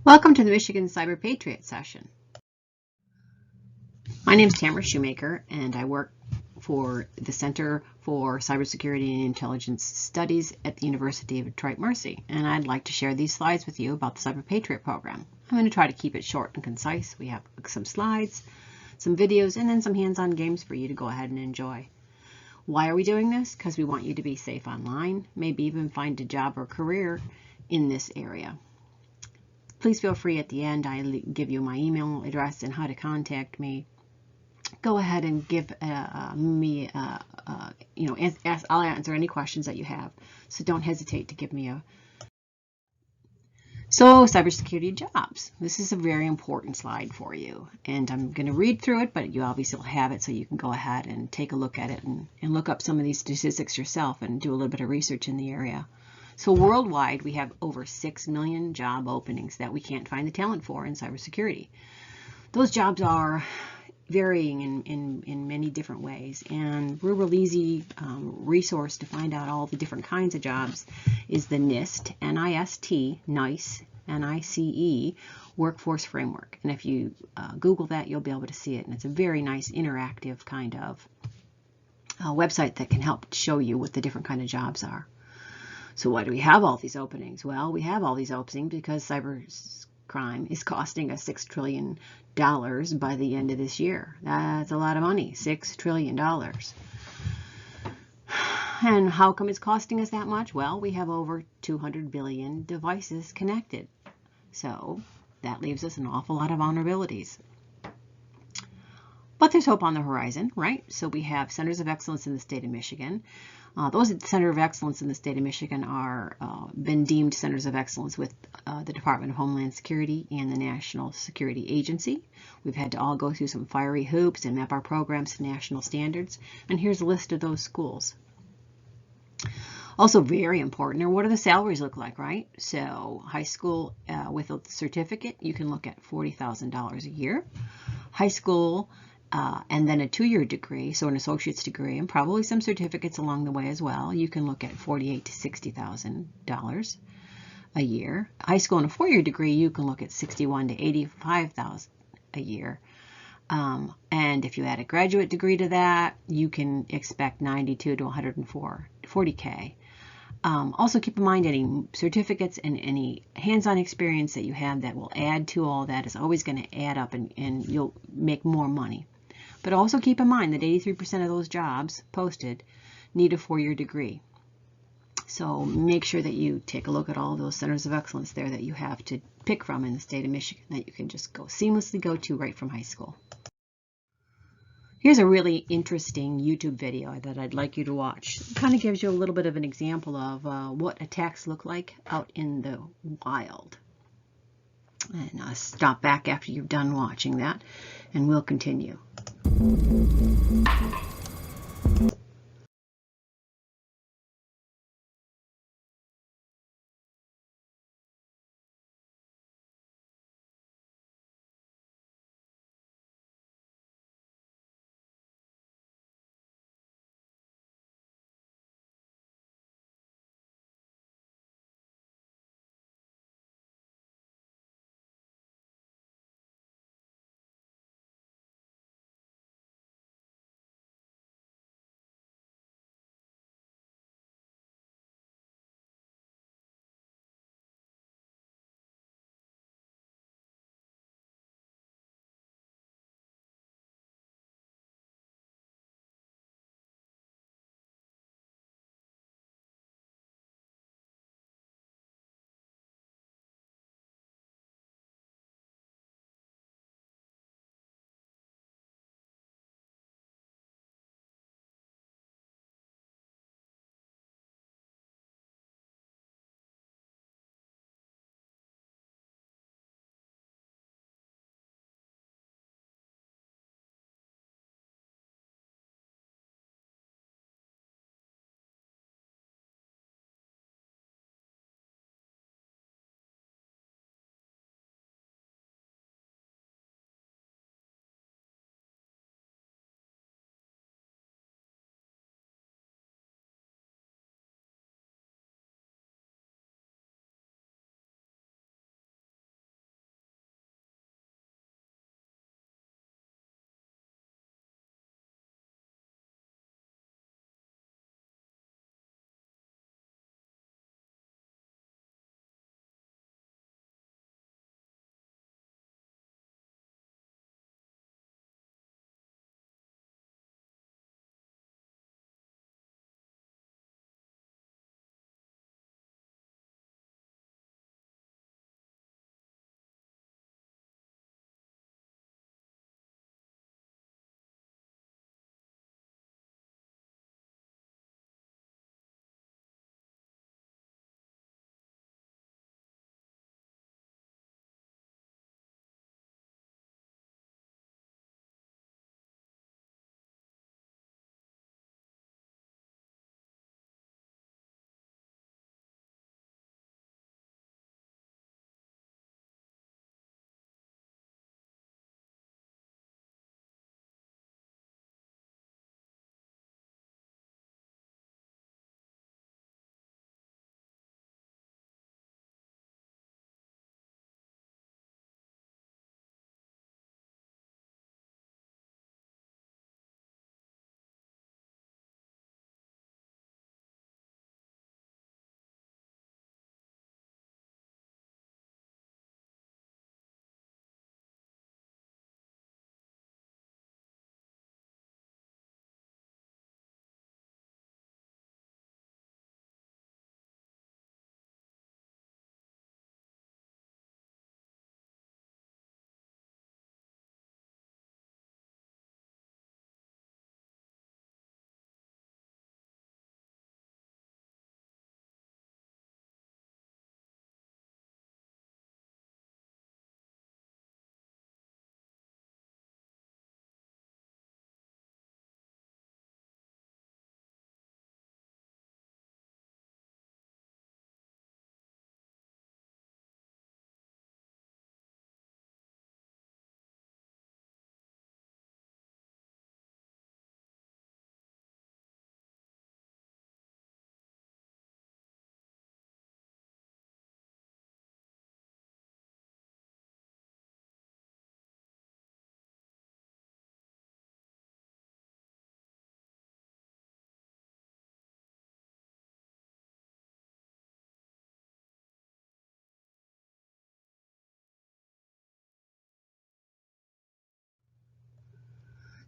Welcome to the Michigan Cyber Patriot session. My name is Tamara Shoemaker, and I work for the Center for Cybersecurity and Intelligence Studies at the University of Detroit-Mercy, and I'd like to share these slides with you about the Cyber Patriot program. I'm going to try to keep it short and concise. We have some slides, some videos, and then some hands-on games for you to go ahead and enjoy. Why are we doing this? Because we want you to be safe online, maybe even find a job or career in this area. Please feel free at the end. I give you my email address and how to contact me. Go ahead and give me, I'll answer any questions that you have. So don't hesitate to give me a. So cybersecurity jobs. This is a very important slide for you. And I'm going to read through it, but you obviously will have it so you can go ahead and take a look at it and look up some of these statistics yourself and do a little bit of research in the area. So worldwide, we have over 6 million job openings that we can't find the talent for in cybersecurity. Those jobs are varying in many different ways, and a real easy resource to find out all the different kinds of jobs is the NIST, N-I-S-T, NICE, N-I-C-E, Workforce Framework. And if you Google that, you'll be able to see it, and it's a very nice interactive kind of website that can help show you what the different kind of jobs are. So why do we have all these openings? Well, we have all these openings because cybercrime is costing us $6 trillion by the end of this year. That's a lot of money, $6 trillion. And how come it's costing us that much? Well, we have over 200 billion devices connected. So that leaves us an awful lot of vulnerabilities. But there's hope on the horizon, right? So we have centers of excellence in the state of Michigan. Those at the Center of Excellence in the state of Michigan are been deemed centers of excellence with the Department of Homeland Security and the National Security Agency. We've had to all go through some fiery hoops and map our programs to national standards. And here's a list of those schools. Also very important are what do the salaries look like, right? So high school with a certificate, you can look at $40,000 a year. High school and then a 2-year degree, so an associate's degree, and probably some certificates along the way as well. You can look at $48,000 to $60,000 a year. High school and a 4-year degree, you can look at $61,000 to $85,000 a year. And if you add a graduate degree to that, you can expect $92,000 to $140,000. Also keep in mind any certificates and any hands-on experience that you have that will add to all that is always going to add up and you'll make more money. But also keep in mind that 83% of those jobs posted need a 4-year degree. So make sure that you take a look at all of those centers of excellence there that you have to pick from in the state of Michigan that you can just seamlessly go to right from high school. Here's a really interesting YouTube video that I'd like you to watch. It kind of gives you a little bit of an example of what attacks look like out in the wild. And stop back after you've done watching that, and we'll continue.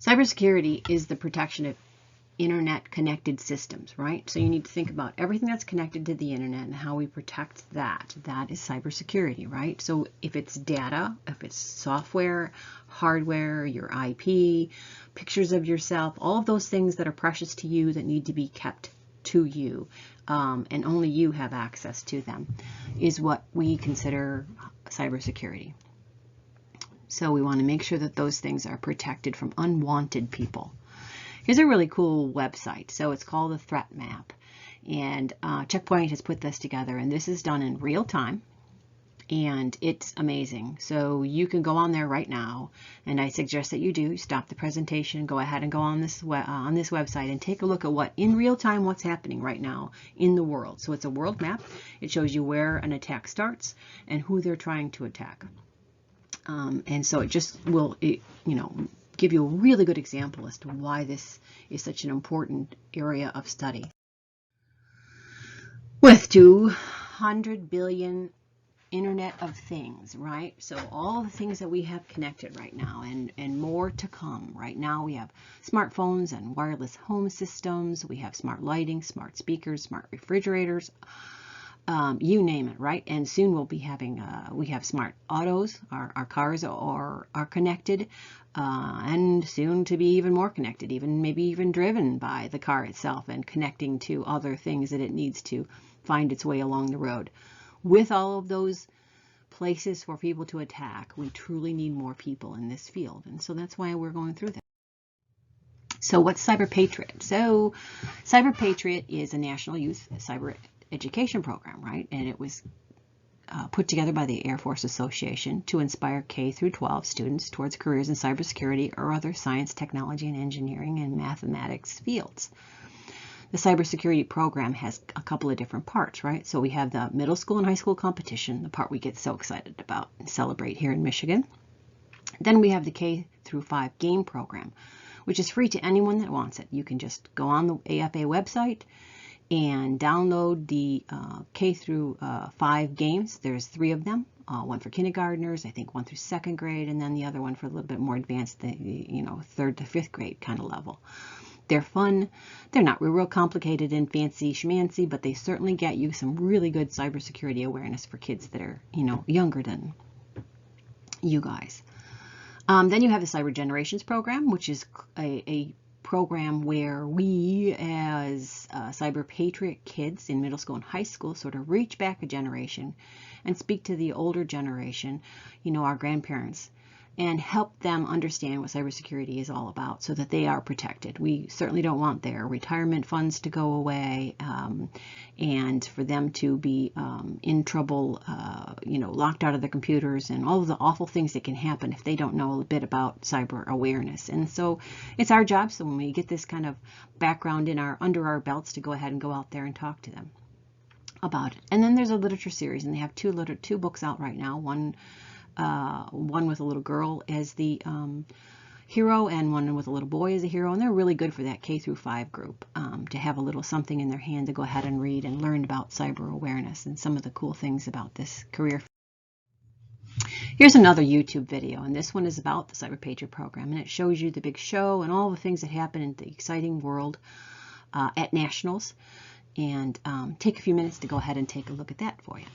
Cybersecurity is the protection of internet connected systems, right? So you need to think about everything that's connected to the internet and how we protect that. That is cybersecurity, right? So if it's data, if it's software, hardware, your IP, pictures of yourself, all of those things that are precious to you that need to be kept to you, and only you have access to them, is what we consider cybersecurity. So we want to make sure that those things are protected from unwanted people. Here's a really cool website. So it's called the Threat Map. And Checkpoint has put this together. And this is done in real time. And it's amazing. So you can go on there right now. And I suggest that you do. Stop the presentation. Go ahead and go on this website and take a look at what, in real time, what's happening right now in the world. So it's a world map. It shows you where an attack starts and who they're trying to attack. And so it just will, give you a really good example as to why this is such an important area of study. With 200 billion Internet of Things, right? So all the things that we have connected right now, and more to come. Right now we have smartphones and wireless home systems. We have smart lighting, smart speakers, smart refrigerators. You name it, right? And soon we'll be having, we have smart autos, our cars are connected, and soon to be even more connected, maybe even driven by the car itself and connecting to other things that it needs to find its way along the road. With all of those places for people to attack, we truly need more people in this field. And so that's why we're going through that. So what's Cyber Patriot? So Cyber Patriot is a national youth cyber education program, right? And it was put together by the Air Force Association to inspire K through 12 students towards careers in cybersecurity or other science, technology, and engineering and mathematics fields. The cybersecurity program has a couple of different parts, right? So we have the middle school and high school competition, the part we get so excited about and celebrate here in Michigan. Then we have the K through 5 game program, which is free to anyone that wants it. You can just go on the AFA website and download the K through 5 games. There's 3 of them, one for kindergartners, I think 1 through 2nd grade, and then the other one for a little bit more advanced, the 3rd to 5th grade kind of level. They're fun. They're not real complicated and fancy schmancy, but they certainly get you some really good cybersecurity awareness for kids that are, younger than you guys. Then you have the Cyber Generations program, which is a program where we as Cyber Patriot kids in middle school and high school sort of reach back a generation and speak to the older generation, our grandparents, and help them understand what cybersecurity is all about so that they are protected. We certainly don't want their retirement funds to go away and for them to be in trouble, locked out of their computers and all of the awful things that can happen if they don't know a bit about cyber awareness. And so it's our job, so when we get this kind of background under our belts, to go ahead and go out there and talk to them about it. And then there's a literature series, and they have two books out right now. One with a little girl as the hero and one with a little boy as a hero, and they're really good for that K through 5 group to have a little something in their hand to go ahead and read and learn about cyber awareness and some of the cool things about this career. Here's another YouTube video, and this one is about the Cyber Patriot program, and it shows you the big show and all the things that happen in the exciting world at nationals, and take a few minutes to go ahead and take a look at that for you.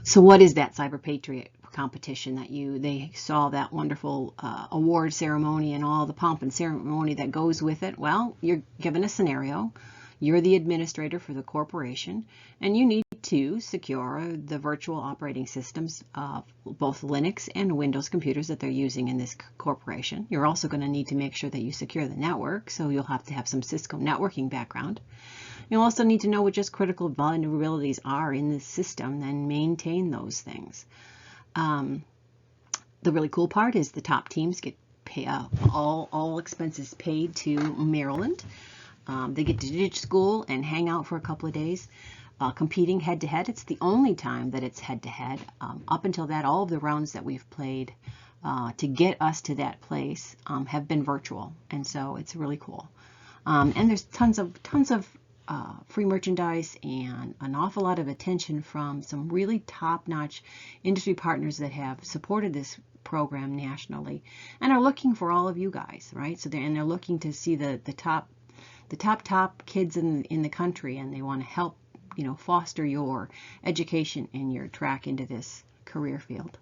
So what is that Cyber Patriot competition that they saw that wonderful award ceremony and all the pomp and ceremony that goes with it? Well, you're given a scenario. You're the administrator for the corporation, and you need to secure the virtual operating systems of both Linux and Windows computers that they're using in this corporation. You're also going to need to make sure that you secure the network, so you'll have to have some Cisco networking background. You'll also need to know what just critical vulnerabilities are in the system and maintain those things. The really cool part is the top teams get all expenses paid to Maryland. They get to ditch school and hang out for a couple of days, competing head-to-head. It's the only time that it's head-to-head. Up until that, all of the rounds that we've played to get us to that place have been virtual, and so it's really cool. And there's tons of free merchandise and an awful lot of attention from some really top-notch industry partners that have supported this program nationally and are looking for all of you guys, right? So they're looking to see the top kids in the country, and they want to help, foster your education and your track into this career field.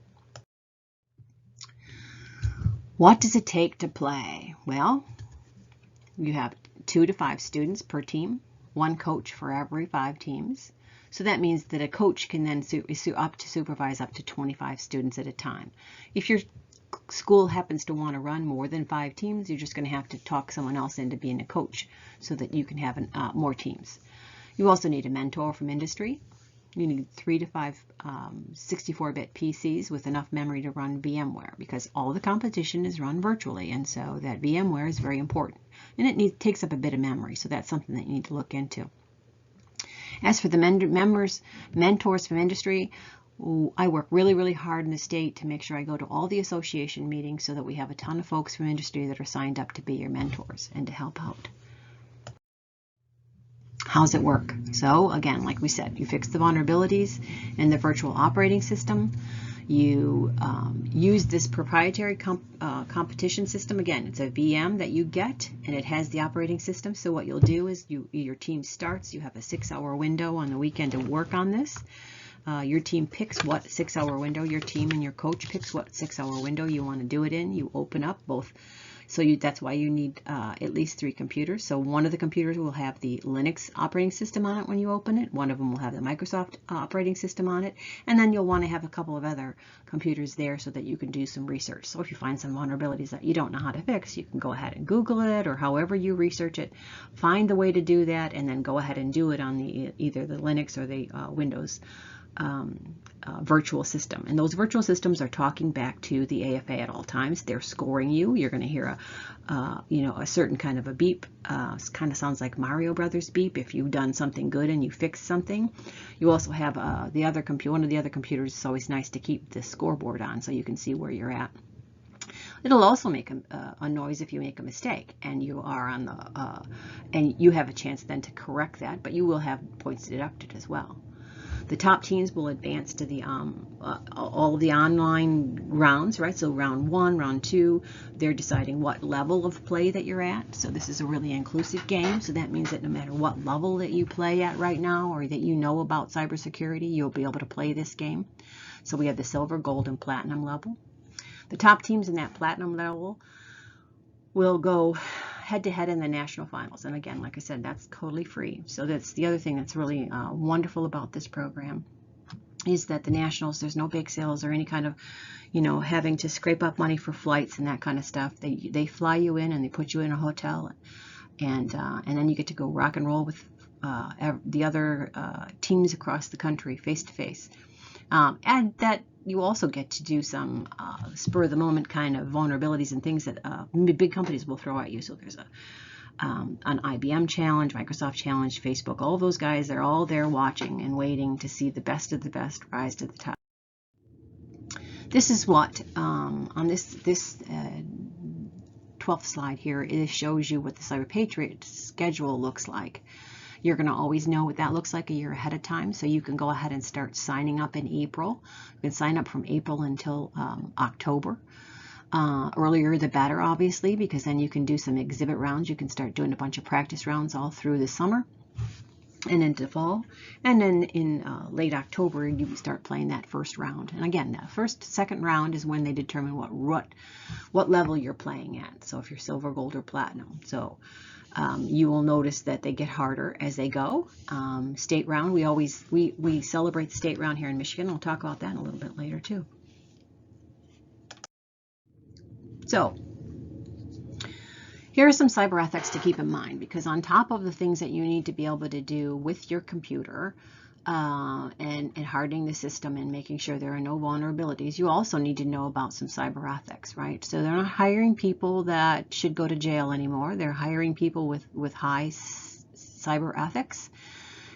What does it take to play? Well, you have 2 to 5 students per team, 1 coach for every 5 teams. So that means that a coach can then supervise up to 25 students at a time. If your school happens to want to run more than 5 teams, you're just going to have to talk someone else into being a coach so that you can have more teams. You also need a mentor from industry. You need 3 to 5 64-bit PCs with enough memory to run VMware, because all the competition is run virtually, and so that VMware is very important. And it takes up a bit of memory, so that's something that you need to look into. As for the mentors from industry, I work really, really hard in the state to make sure I go to all the association meetings so that we have a ton of folks from industry that are signed up to be your mentors and to help out. How's it work? So again, like we said, you fix the vulnerabilities in the virtual operating system. You use this proprietary competition system. Again, it's a VM that you get, and it has the operating system. So what you'll do is your team starts. You have a 6-hour window on the weekend to work on this. Your team picks what 6-hour window. Your team and your coach picks what 6-hour window you want to do it in. You open up both. So that's why you need at least 3 computers. So one of the computers will have the Linux operating system on it when you open it. One of them will have the Microsoft operating system on it. And then you'll want to have a couple of other computers there so that you can do some research. So if you find some vulnerabilities that you don't know how to fix, you can go ahead and Google it, or however you research it, find the way to do that, and then go ahead and do it on either the Linux or the Windows virtual system. And those virtual systems are talking back to the AFA at all times. They're scoring you. You're going to hear a certain kind of a beep. Kind of sounds like Mario Brothers beep if you've done something good and you fixed something. You also have one of the other computers. It's always nice to keep the scoreboard on so you can see where you're at. It'll also make a noise if you make a mistake, and you are on the and you have a chance then to correct that, but you will have points deducted as well. The top teams will advance to the all of the online rounds, right? So round 1, round 2, they're deciding what level of play that you're at. So this is a really inclusive game. So that means that no matter what level that you play at right now, or that you know about cybersecurity, you'll be able to play this game. So we have the silver, gold, and platinum level. The top teams in that platinum level will go head-to-head in the national finals. And again, like I said, that's totally free. So that's the other thing that's really wonderful about this program, is that the nationals, there's no bake sales or any kind of, having to scrape up money for flights and that kind of stuff. They fly you in and they put you in a hotel, and then you get to go rock and roll with the other teams across the country face to face. And that you also get to do some spur of the moment kind of vulnerabilities and things that big companies will throw at you. So there's an IBM challenge, Microsoft challenge, Facebook, all those guys, they're all there watching and waiting to see the best of the best rise to the top. This is what, on this 12th slide here, it shows you what the Cyber Patriot schedule looks like. You're going to always know what that looks like a year ahead of time, so you can go ahead and start signing up in April. You can sign up from April until October. Earlier the better, obviously, because then you can do some exhibit rounds. You can start doing a bunch of practice rounds all through the summer. and into fall. And then in late October, you start playing that first round. And again, that second round is when they determine what level you're playing at. So if you're silver, gold, or platinum. So you will notice that they get harder as they go. State round, we celebrate the state round here in Michigan. We'll talk about that a little bit later too. So here are some cyber ethics to keep in mind, because on top of the things that you need to be able to do with your computer and hardening the system and making sure there are no vulnerabilities, you also need to know about some cyber ethics, right? So they're not hiring people that should go to jail anymore. They're hiring people with high cyber ethics.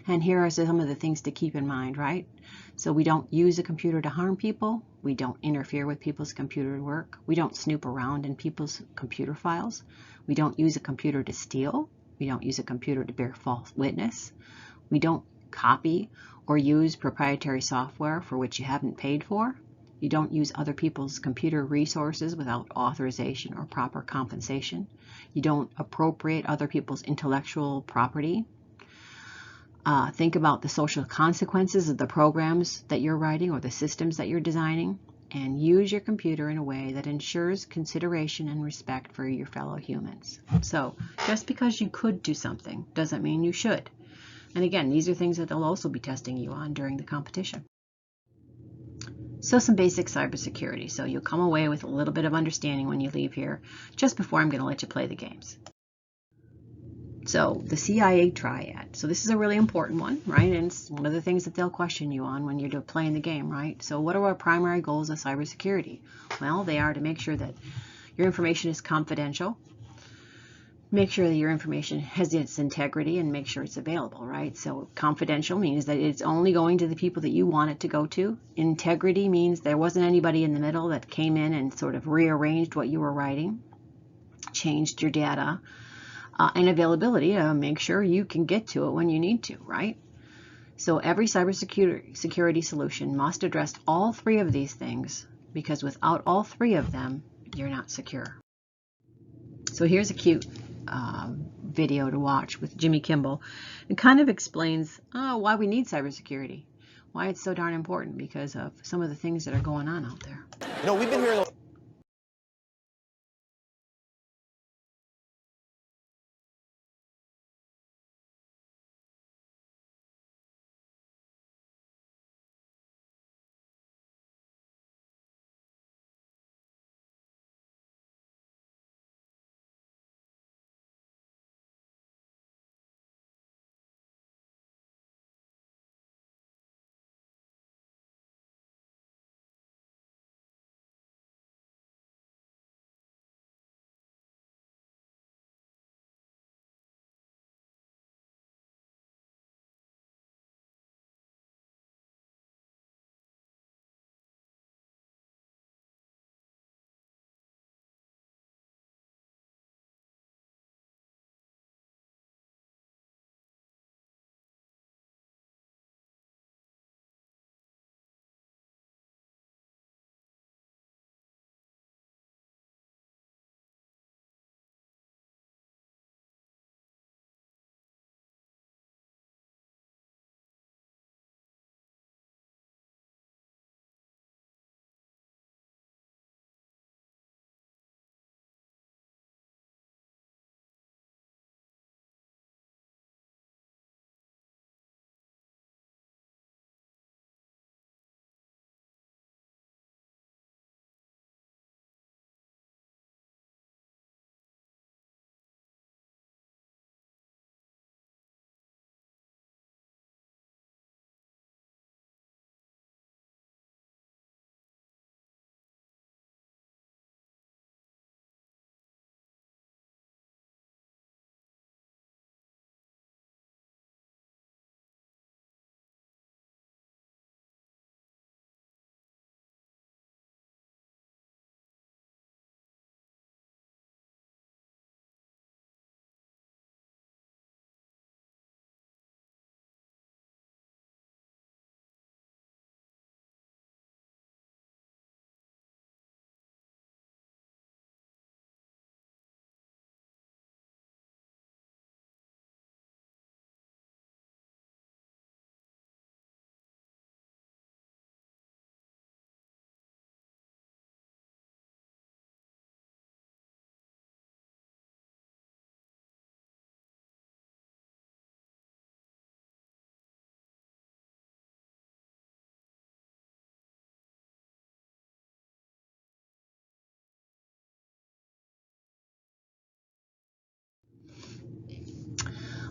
And here are some of the things to keep in mind, right? So we don't use a computer to harm people. We don't interfere with people's computer work. We don't snoop around in people's computer files. We don't use a computer to steal. We don't use a computer to bear false witness. We don't copy or use proprietary software for which you haven't paid for. You don't use other people's computer resources without authorization or proper compensation. You don't appropriate other people's intellectual property. Think about the social consequences of the programs that you're writing or the systems that you're designing, and use your computer in a way that ensures consideration and respect for your fellow humans. So just because you could do something doesn't mean you should. And again, these are things that they'll also be testing you on during the competition. So some basic cybersecurity. So you'll come away with a little bit of understanding when you leave here, just before I'm going to let you play the games. So the CIA triad. So this is a really important one, right? And it's one of the things that they'll question you on when you're playing the game, right? So what are our primary goals of cybersecurity? Well, they are to make sure that your information is confidential, make sure that your information has its integrity, and make sure it's available, right? So confidential means that it's only going to the people that you want it to go to. Integrity means there wasn't anybody in the middle that came in and sort of rearranged what you were writing, changed your data. And availability to make sure you can get to it when you need to, right? So every cybersecurity solution must address all three of these things, because without all three of them, you're not secure. So here's a cute video to watch with Jimmy Kimball. It kind of explains why we need cybersecurity, why it's so darn important, because of some of the things that are going on out there. We've been hearing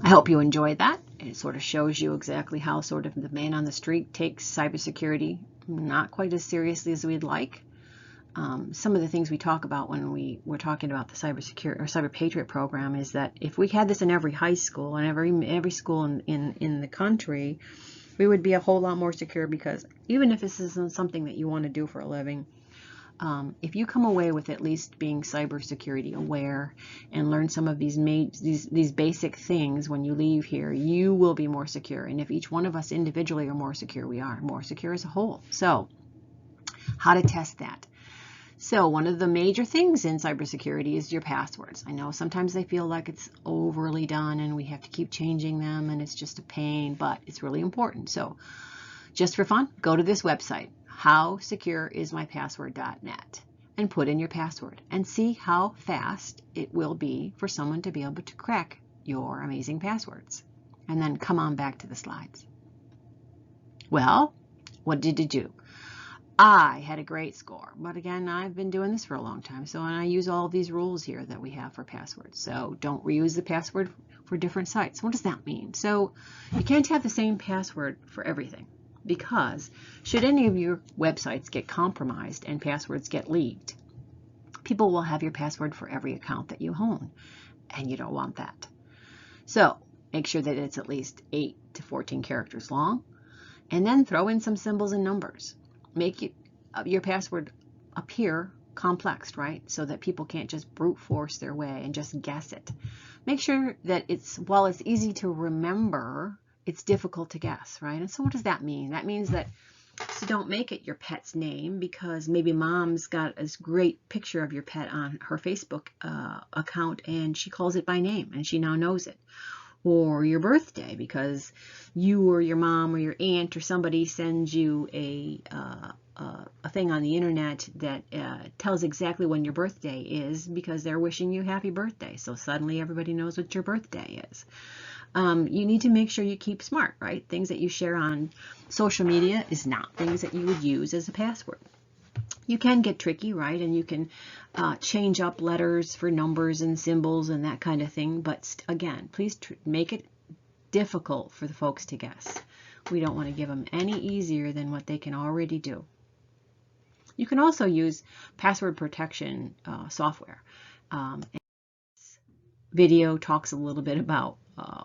I hope you enjoyed that. It sort of shows you exactly how sort of the man on the street takes cybersecurity not quite as seriously as we'd like. Some of the things we talk about when we're talking about the cybersecurity or Cyber Patriot program is that if we had this in every high school and every school in the country, we would be a whole lot more secure, because even if this isn't something that you want to do for a living, if you come away with at least being cybersecurity aware and learn some of these basic things when you leave here, you will be more secure. And if each one of us individually are more secure, we are more secure as a whole. So how to test that? So one of the major things in cybersecurity is your passwords. I know sometimes they feel like it's overly done and we have to keep changing them and it's just a pain, but it's really important. So just for fun, go to this website, howsecureismypassword.net, and put in your password and see how fast it will be for someone to be able to crack your amazing passwords. And then come on back to the slides. Well, what did you do? I had a great score, but again, I've been doing this for a long time, so I use all these rules here that we have for passwords. So don't reuse the password for different sites. What does that mean? So you can't have the same password for everything, because should any of your websites get compromised and passwords get leaked, people will have your password for every account that you own, and you don't want that. So make sure that it's at least 8 to 14 characters long, and then throw in some symbols and numbers. Make your password appear complex, right? So that people can't just brute force their way and just guess it. Make sure that while it's easy to remember, it's difficult to guess, right? And so what does that mean? That means that, so don't make it your pet's name, because maybe mom's got this great picture of your pet on her Facebook account and she calls it by name and she now knows it. Or your birthday, because you or your mom or your aunt or somebody sends you a thing on the internet that tells exactly when your birthday is, because they're wishing you happy birthday. So suddenly everybody knows what your birthday is. You need to make sure you keep smart, right? Things that you share on social media is not things that you would use as a password. You can get tricky, right? And you can change up letters for numbers and symbols and that kind of thing. But again, please make it difficult for the folks to guess. We don't want to give them any easier than what they can already do. You can also use password protection software. This video talks a little bit about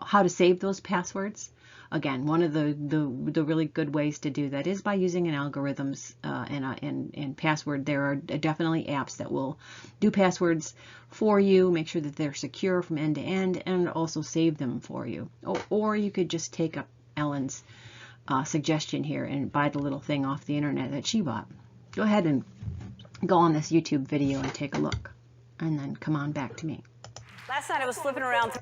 how to save those passwords. Again, one of the really good ways to do that is by using an algorithms and password. There are definitely apps that will do passwords for you, make sure that they're secure from end to end, and also save them for you. Or you could just take up Ellen's suggestion here and buy the little thing off the internet that she bought. Go ahead and go on this YouTube video and take a look, and then come on back to me. Last night I was flipping around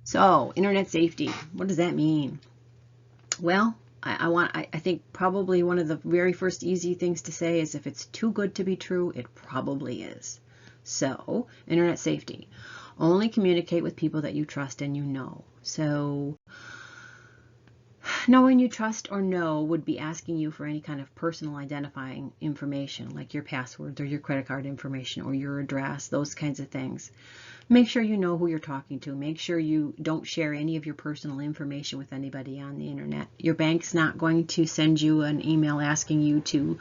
So, internet safety, what does that mean? Well, I think probably one of the very first easy things to say is if it's too good to be true, it probably is. So, internet safety. Only communicate with people that you trust and you know. So, no one you trust or know would be asking you for any kind of personal identifying information, like your passwords or your credit card information or your address, those kinds of things. Make sure you know who you're talking to. Make sure you don't share any of your personal information with anybody on the internet. Your bank's not going to send you an email asking you to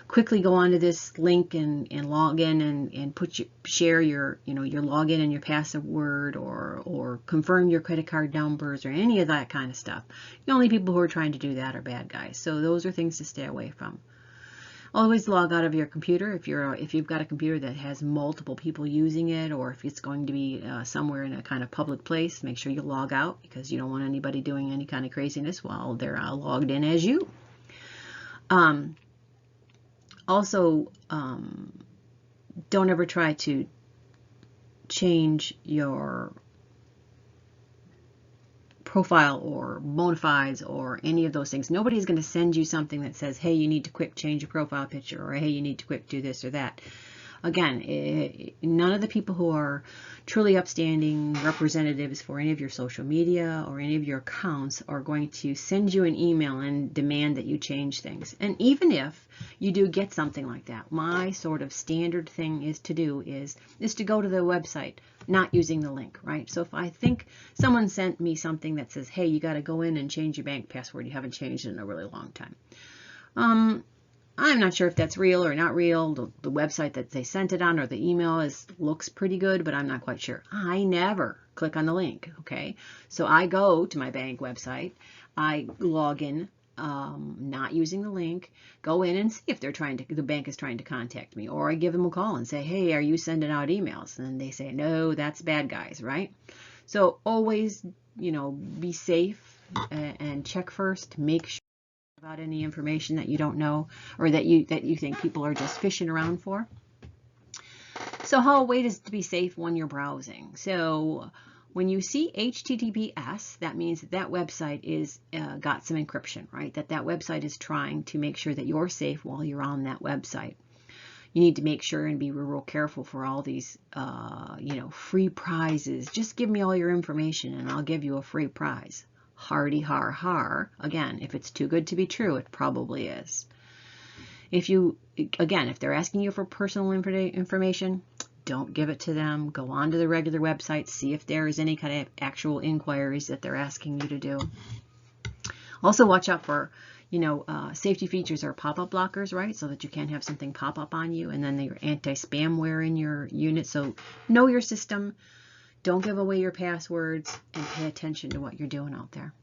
quickly go onto this link and log in and share your your login and your password or confirm your credit card numbers or any of that kind of stuff. The only people who are trying to do that are bad guys. So those are things to stay away from. Always log out of your computer if you've got a computer that has multiple people using it, or if it's going to be somewhere in a kind of public place. Make sure you log out because you don't want anybody doing any kind of craziness while they're logged in as you. Also, don't ever try to change your profile or bona fides or any of those things. Nobody's going to send you something that says, hey, you need to quick change your profile picture, or hey, you need to quick do this or that. Again, none of the people who are truly upstanding representatives for any of your social media or any of your accounts are going to send you an email and demand that you change things. And even if you do get something like that, my sort of standard thing is to go to the website, not using the link, right? So if I think someone sent me something that says, hey, you got to go in and change your bank password, you haven't changed it in a really long time. I'm not sure if that's real or not real. The website that they sent it on or the email looks pretty good, but I'm not quite sure. I never click on the link, okay? So I go to my bank website, I log in, not using the link, go in and see if the bank is trying to contact me, or I give them a call and say, hey, are you sending out emails? And they say, no, that's bad guys, right? So always, be safe and check first, make sure about any information that you don't know or that you think people are just fishing around for. So how a way to be safe when you're browsing. So when you see HTTPS, that means that website is got some encryption, right? That website is trying to make sure that you're safe while you're on that website. You need to make sure and be real careful for all these, free prizes. Just give me all your information and I'll give you a free prize. Hardy har har. Again, if it's too good to be true, it probably is. If they're asking you for personal information, don't give it to them. Go on to the regular website, see if there is any kind of actual inquiries that they're asking you to do. Also watch out for, safety features are pop-up blockers, right? So that you can't have something pop up on you, and then your anti-spamware in your unit. So know your system. Don't give away your passwords and pay attention to what you're doing out there.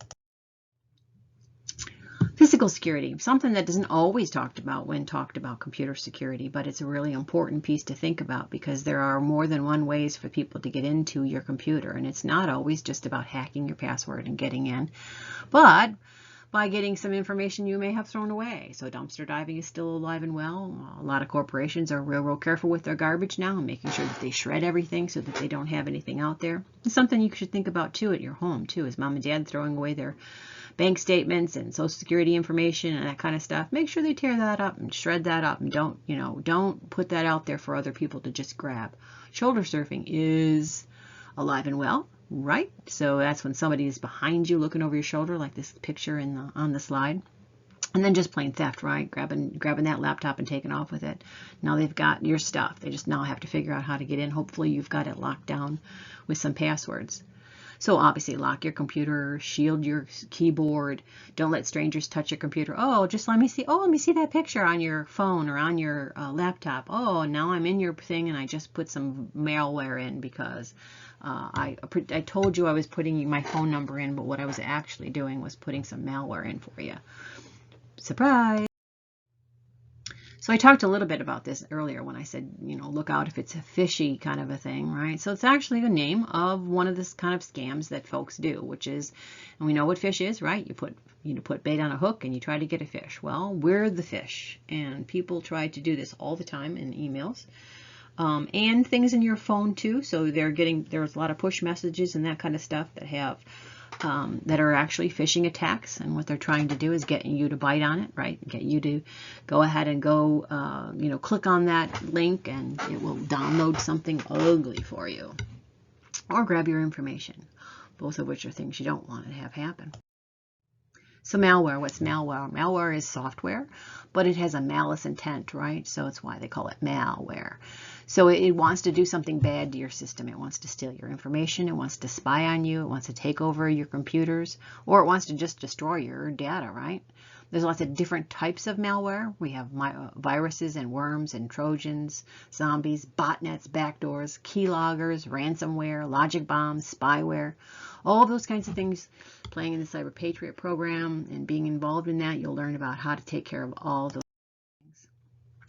Physical security, something that isn't always talked about when talked about computer security, but it's a really important piece to think about because there are more than one ways for people to get into your computer, and it's not always just about hacking your password and getting in, but by getting some information you may have thrown away. So dumpster diving is still alive and well. A lot of corporations are real careful with their garbage now, making sure that they shred everything so that they don't have anything out there. It's something you should think about too at your home too. Is mom and dad throwing away their bank statements and social security information and that kind of stuff? Make sure they tear that up and shred that up, and don't put that out there for other people to just grab. Shoulder surfing is alive and well. Right? So that's when somebody is behind you looking over your shoulder, like this picture on the slide. And then just plain theft, right? Grabbing that laptop and taking off with it. Now they've got your stuff. They just now have to figure out how to get in. Hopefully you've got it locked down with some passwords. So obviously lock your computer, shield your keyboard. Don't let strangers touch your computer. Oh, just let me see. Oh, let me see that picture on your phone or on your laptop. Oh, now I'm in your thing and I just put some malware in because I told you I was putting my phone number in, but what I was actually doing was putting some malware in for you. Surprise! So I talked a little bit about this earlier when I said, look out if it's a fishy kind of a thing, right? So it's actually the name of one of this kind of scams that folks do, which is, and we know what fish is, right? You put bait on a hook and you try to get a fish. Well, we're the fish, and people try to do this all the time in emails. and things in your phone too. So there's a lot of push messages and that kind of stuff that have that are actually phishing attacks, and what they're trying to do is get you to bite on it, right? Get you to go ahead and go, click on that link, and it will download something ugly for you, or grab your information, both of which are things you don't want to have happen. So malware, what's malware? Malware is software, but it has a malice intent, right? So it's why they call it malware. So it wants to do something bad to your system. It wants to steal your information. It wants to spy on you. It wants to take over your computers, or it wants to just destroy your data, right? There's lots of different types of malware. We have viruses and worms and Trojans, zombies, botnets, backdoors, keyloggers, ransomware, logic bombs, spyware, all of those kinds of things. Playing in the Cyber Patriot program and being involved in that, you'll learn about how to take care of all those things.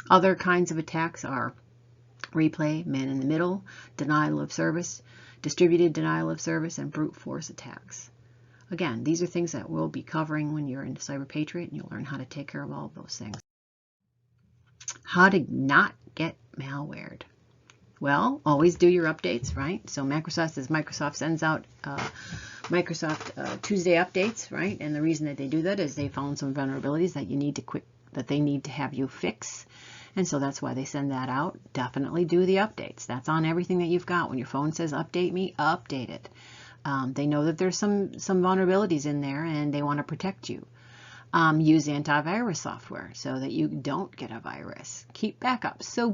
Other kinds of attacks are replay, man in the middle, denial of service, distributed denial of service, and brute force attacks. Again, these are things that we'll be covering when you're into Cyber Patriot, and you'll learn how to take care of all of those things. How to not get malwared. Well, always do your updates, right? So Microsoft sends out Microsoft Tuesday updates, right? And the reason that they do that is they found some vulnerabilities that they need to have you fix. And so that's why they send that out. Definitely do the updates. That's on everything that you've got. When your phone says update me, update it. They know that there's some vulnerabilities in there, and they want to protect you. Use antivirus software so that you don't get a virus. Keep backups. So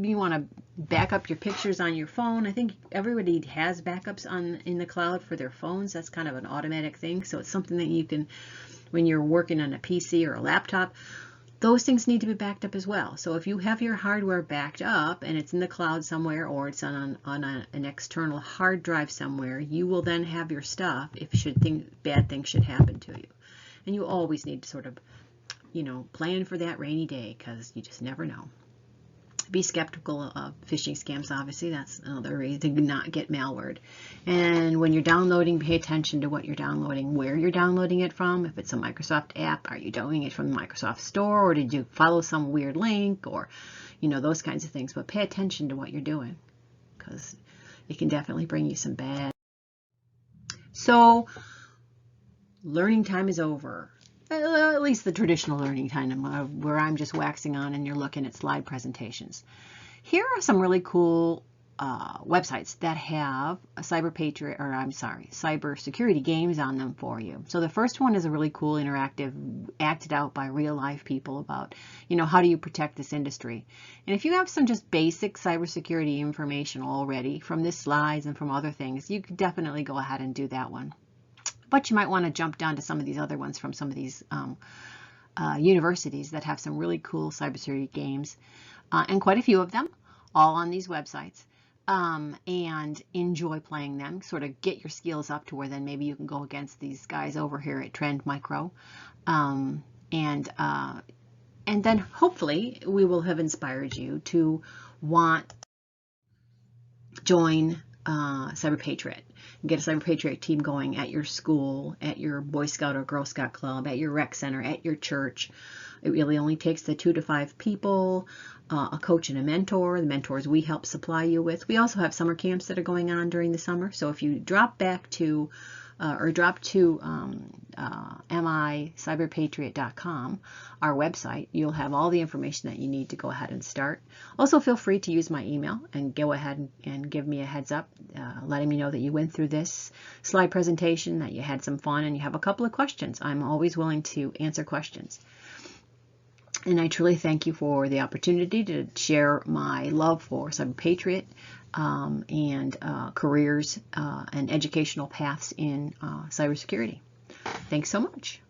you want to back up your pictures on your phone. I think everybody has backups in the cloud for their phones. That's kind of an automatic thing. So it's something that you can, when you're working on a PC or a laptop, those things need to be backed up as well. So if you have your hardware backed up and it's in the cloud somewhere, or it's on an external hard drive somewhere, you will then have your stuff if bad things should happen to you. And you always need to sort of, plan for that rainy day, because you just never know. Be skeptical of phishing scams, obviously. That's another reason to not get malwared. And when you're downloading, pay attention to what you're downloading, where you're downloading it from. If it's a Microsoft app, are you doing it from the Microsoft Store, or did you follow some weird link, or, those kinds of things. But pay attention to what you're doing, because it can definitely bring you some bad. So learning time is over. At least the traditional learning time, where I'm just waxing on and you're looking at slide presentations. Here are some really cool websites that have a cyber security games on them for you. So the first one is a really cool interactive, acted out by real life people about, how do you protect this industry? And if you have some just basic cybersecurity information already from this slides and from other things, you could definitely go ahead and do that one. But you might want to jump down to some of these other ones from some of these universities that have some really cool cybersecurity games, and quite a few of them, all on these websites, and enjoy playing them. Sort of get your skills up to where then maybe you can go against these guys over here at Trend Micro, and then hopefully we will have inspired you to want to join Cyber Patriot. Get a Cyber Patriot team going at your school, at your Boy Scout or Girl Scout club, at your rec center, at your church. It really only takes the 2 to 5 people, a coach and a mentor. The mentors we help supply you with. We also have summer camps that are going on during the summer. So if you drop back to micyberpatriot.com, our website, you'll have all the information that you need to go ahead and start. Also, feel free to use my email and go ahead and give me a heads up, letting me know that you went through this slide presentation, that you had some fun, and you have a couple of questions. I'm always willing to answer questions. And I truly thank you for the opportunity to share my love for Cyber Patriot and careers and educational paths in cybersecurity. Thanks so much.